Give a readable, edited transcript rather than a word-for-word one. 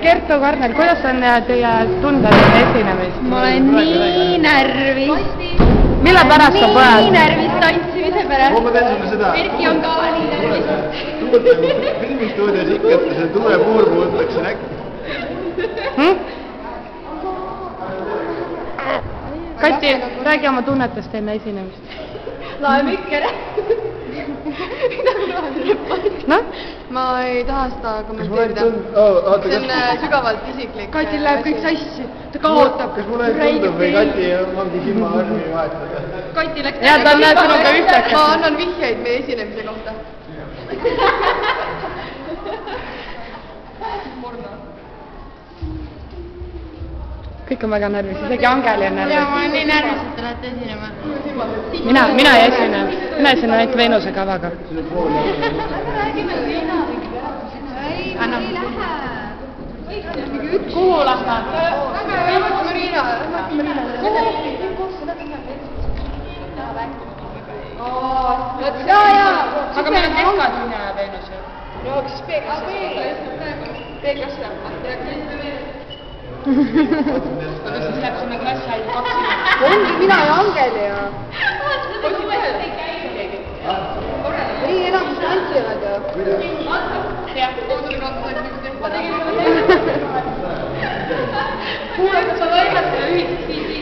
Kertu Karner, kuidas on teie tunded esinemist? Ma olen nii närvis. Mille pärast sa põed? Nii närvis tantsimise pärast. Ma teen sulle seda. Erki on ka nii närvis. Filmistuudios ikka, et see tule puurmu võtakse näkku. Kati, räägi oma tunnetest enne esinemist. Laeme ikka ära. Noh? Ma ei taha seda kommenteerida. See on sügavalt isiklik. Katil läheb kõik sassi. Ta kaotab. Kas mulle tundub või Kati ongi silmavärvi vahetada? Kati läks Ja ta on sinuga ühteks. Ma annan vihjeid meie esinemise kohta. Kõik on väga närvis, isegi Angeli on närvis. Ja ma olen nii närvis, et te lähete esinema. Mina ei esine. Mina esinen ainult Veenuse kavaga. Anna. Kuhu las nad? Marina. Aga meil on keskad ja Veenus ju. No, kas peeglast läheb? Aga siis läheb sinna klassi ainult 2 inimest. Ongi mina ja Angeli ja... Nii enamus tantsivad ju. Kuule, kas sa võidad selle ühiseks viisi?